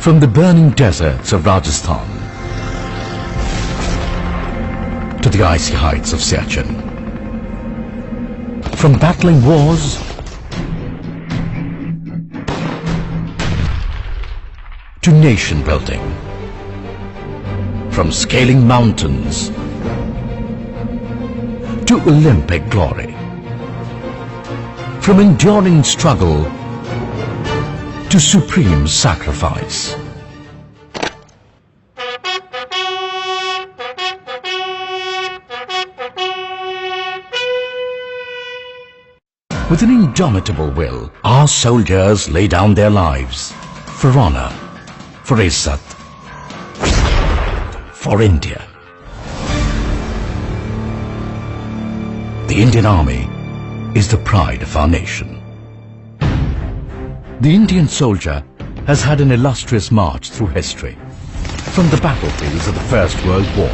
From the burning deserts of Rajasthan to the icy heights of Siachen, from battling wars to nation building, from scaling mountains to Olympic glory, from enduring struggle to supreme sacrifice. With an indomitable will, our soldiers lay down their lives for honor, for Izzat, for India. The Indian Army is the pride of our nation. The Indian soldier has had an illustrious march through history, from the battlefields of the First World War,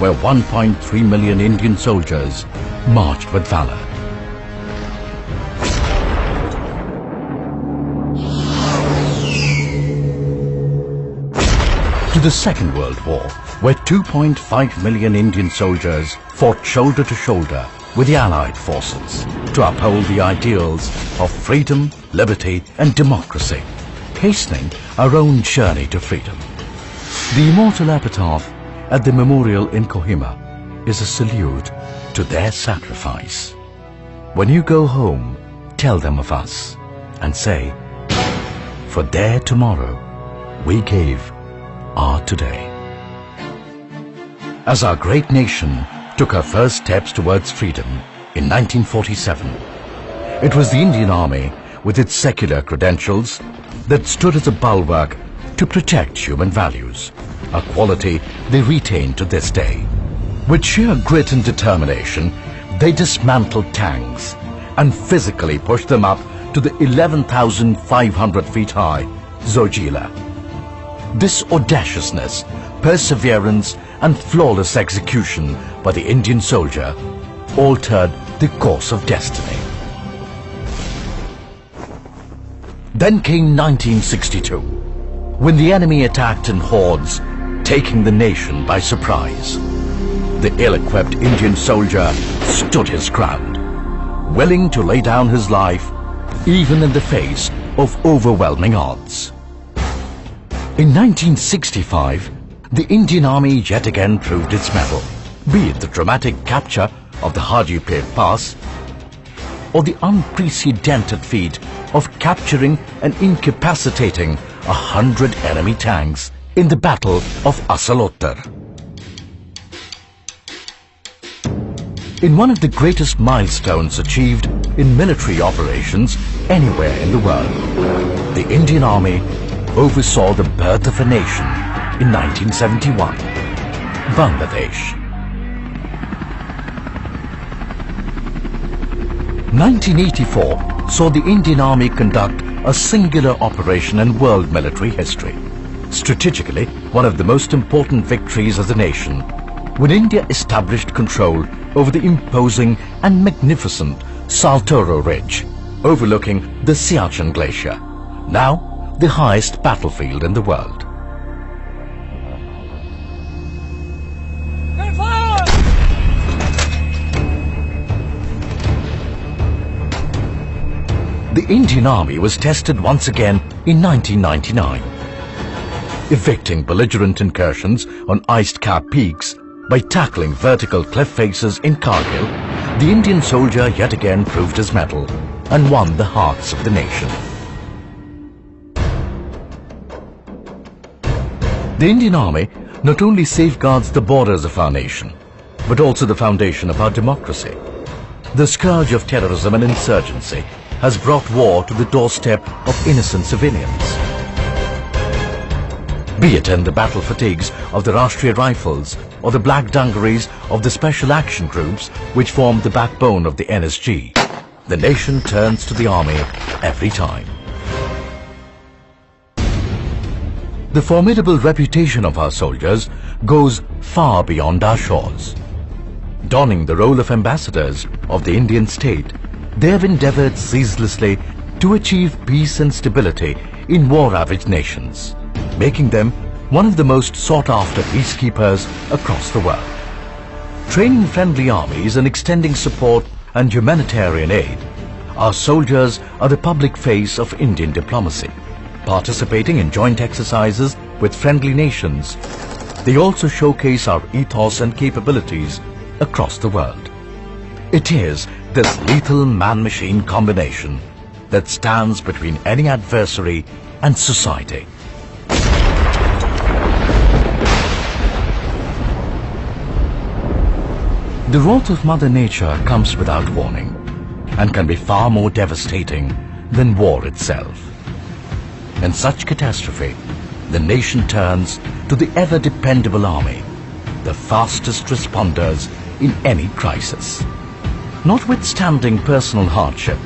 where 1.3 million Indian soldiers marched with valor, to the Second World War, where 2.5 million Indian soldiers fought shoulder to shoulder with the Allied forces to uphold the ideals of freedom, liberty and democracy, hastening our own journey to freedom. The immortal epitaph at the memorial in Kohima is a salute to their sacrifice. When you go home, tell them of us and say, for their tomorrow, we gave our today. As our great nation took her first steps towards freedom in 1947, it was the Indian Army, with its secular credentials, that stood as a bulwark to protect human values, a quality they retain to this day. With sheer grit and determination, they dismantled tanks and physically pushed them up to the 11,500 feet high Zojila. This audaciousness, perseverance and flawless execution by the Indian soldier altered the course of destiny. Then came 1962, when the enemy attacked in hordes, taking the nation by surprise. The ill-equipped Indian soldier stood his ground, willing to lay down his life even in the face of overwhelming odds. In 1965, the Indian Army yet again proved its mettle, be it the dramatic capture of the Hajipir Pass or the unprecedented feat of capturing and incapacitating 100 enemy tanks in the Battle of Asalottar. In one of the greatest milestones achieved in military operations anywhere in the world, the Indian Army oversaw the birth of a nation in 1971, Bangladesh. 1984 saw the Indian Army conduct a singular operation in world military history. Strategically, one of the most important victories as a nation, when India established control over the imposing and magnificent Saltoro Ridge, overlooking the Siachen Glacier, now the highest battlefield in the world. The Indian Army was tested once again in 1999, evicting belligerent incursions on ice-capped peaks by tackling vertical cliff faces in Kargil. The Indian soldier yet again proved his mettle and won the hearts of the nation. The Indian Army not only safeguards the borders of our nation, but also the foundation of our democracy. The scourge of terrorism and insurgency has brought war to the doorstep of innocent civilians. Be it in the battle fatigues of the Rashtriya Rifles or the black dungarees of the Special Action Groups which form the backbone of the NSG, the nation turns to the army every time. The formidable reputation of our soldiers goes far beyond our shores. Donning the role of ambassadors of the Indian state, they have endeavored ceaselessly to achieve peace and stability in war-ravaged nations, making them one of the most sought-after peacekeepers across the world. Training friendly armies and extending support and humanitarian aid, our soldiers are the public face of Indian diplomacy. Participating in joint exercises with friendly nations, they also showcase our ethos and capabilities across the world. It is this lethal man-machine combination that stands between any adversary and society. The wrath of Mother Nature comes without warning and can be far more devastating than war itself. In such catastrophe, the nation turns to the ever-dependable army, the fastest responders in any crisis. Notwithstanding personal hardship,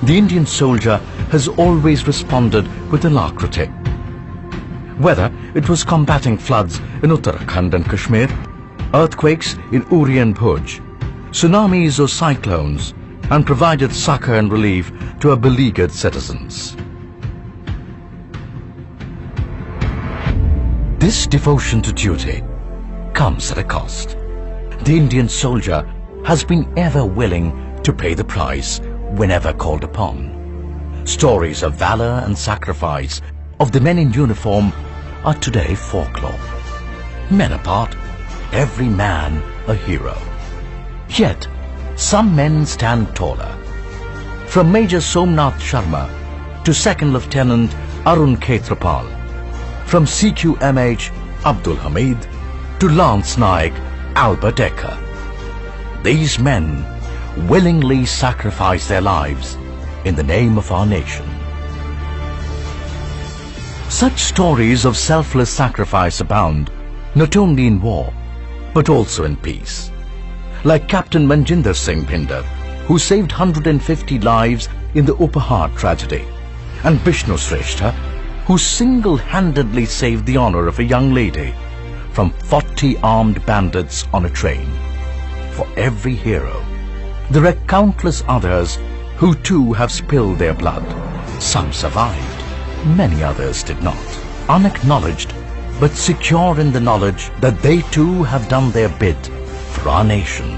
the Indian soldier has always responded with alacrity. Whether it was combating floods in Uttarakhand and Kashmir, earthquakes in Uri and Bhuj, tsunamis or cyclones, and provided succor and relief to our beleaguered citizens. This devotion to duty comes at a cost. The Indian soldier has been ever willing to pay the price whenever called upon. Stories of valor and sacrifice of the men in uniform are today folklore. Men apart, every man a hero. Yet, some men stand taller. From Major Somnath Sharma to Second Lieutenant Arun Khetrapal, from CQMH Abdul Hamid to Lance Naik Albert Ecker. These men willingly sacrifice their lives in the name of our nation. Such stories of selfless sacrifice abound not only in war, but also in peace. Like Captain Manjinder Singh Bhinder, who saved 150 lives in the Upahar tragedy, and Bishnu Shrestha, who single-handedly saved the honor of a young lady from 40 armed bandits on a train. For every hero, there are countless others who too have spilled their blood. Some survived, many others did not. Unacknowledged, but secure in the knowledge that they too have done their bit for our nation.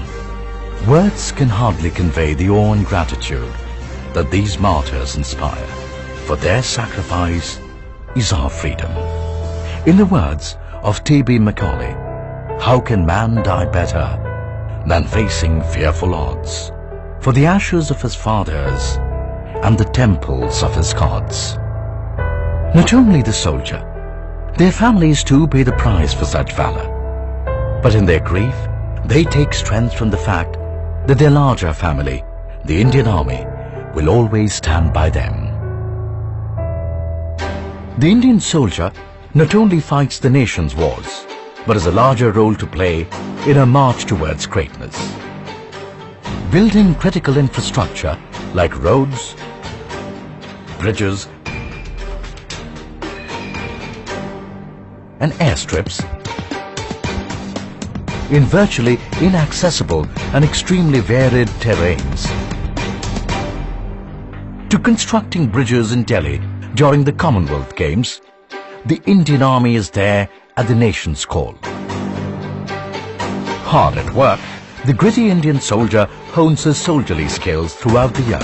Words can hardly convey the awe and gratitude that these martyrs inspire, for their sacrifice is our freedom. In the words of T.B. Macaulay, how can man die better than facing fearful odds for the ashes of his fathers and the temples of his gods? Not only the soldier, their families too pay the price for such valor. But in their grief, they take strength from the fact that their larger family, the Indian Army, will always stand by them. The Indian soldier not only fights the nation's wars, but has a larger role to play in a march towards greatness. Building critical infrastructure like roads, bridges, and airstrips in virtually inaccessible and extremely varied terrains, to constructing bridges in Delhi during the Commonwealth Games, the Indian Army is there at the nation's call. Hard at work, the gritty Indian soldier hones his soldierly skills throughout the year,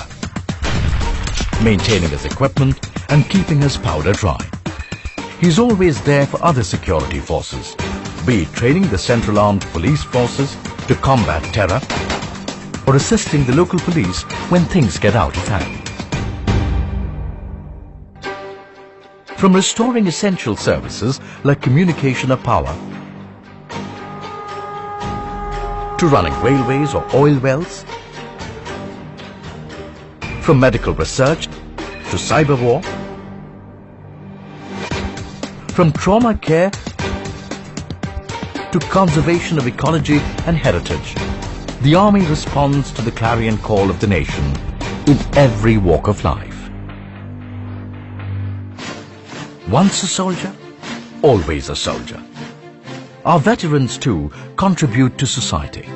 maintaining his equipment and keeping his powder dry. He's always there for other security forces, be it training the Central Armed Police Forces to combat terror or assisting the local police when things get out of hand. From restoring essential services like communication or power, to running railways or oil wells, from medical research to cyber war, from trauma care to conservation of ecology and heritage, the Army responds to the clarion call of the nation in every walk of life. Once a soldier, always a soldier. Our veterans too contribute to society.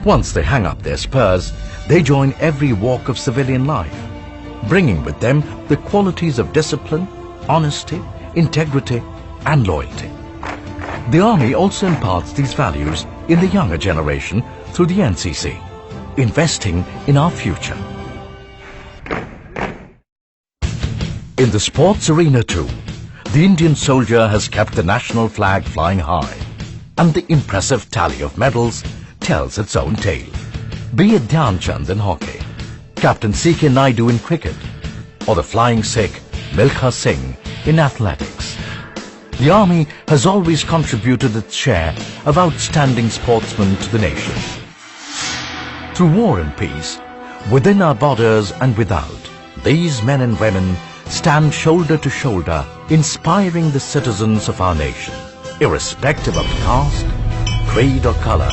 Once they hang up their spurs, they join every walk of civilian life, bringing with them the qualities of discipline, honesty, integrity, and loyalty. The Army also imparts these values in the younger generation through the NCC, investing in our future. In the sports arena too, the Indian soldier has kept the national flag flying high, and the impressive tally of medals tells its own tale. Be it Dhyan Chand in hockey, Captain C.K. Naidu in cricket, or the flying Sikh Milkha Singh in athletics, the Army has always contributed its share of outstanding sportsmen to the nation. Through war and peace, within our borders and without, these men and women stand shoulder to shoulder, inspiring the citizens of our nation. Irrespective of caste, creed or color,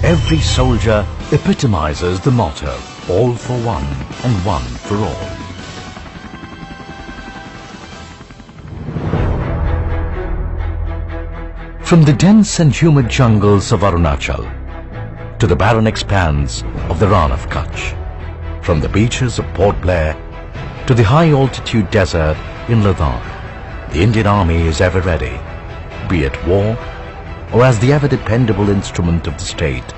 every soldier epitomizes the motto, all for one and one for all. From the dense and humid jungles of Arunachal to the barren expanse of the Rann of Kutch, from the beaches of Port Blair to the high-altitude desert in Ladakh, the Indian Army is ever ready, be it war or as the ever-dependable instrument of the state,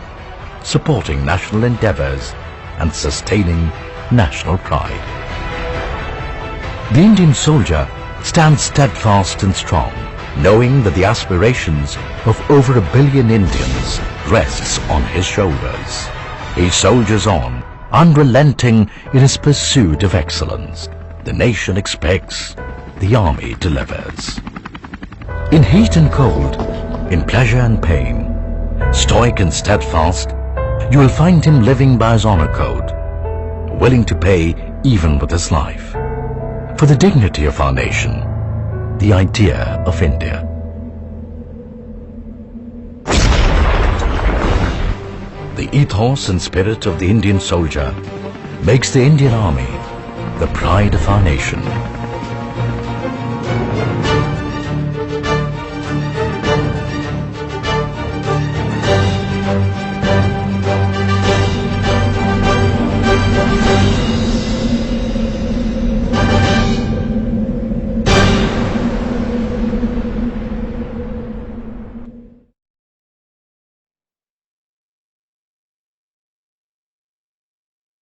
supporting national endeavors and sustaining national pride. The Indian soldier stands steadfast and strong, knowing that the aspirations of over 1 billion Indians rests on his shoulders. He soldiers on, unrelenting in his pursuit of excellence. The nation expects, the Army delivers. In heat and cold, in pleasure and pain, stoic and steadfast, you will find him living by his honor code, willing to pay even with his life, for the dignity of our nation, the idea of India. The ethos and spirit of the Indian soldier makes the Indian Army the pride of our nation.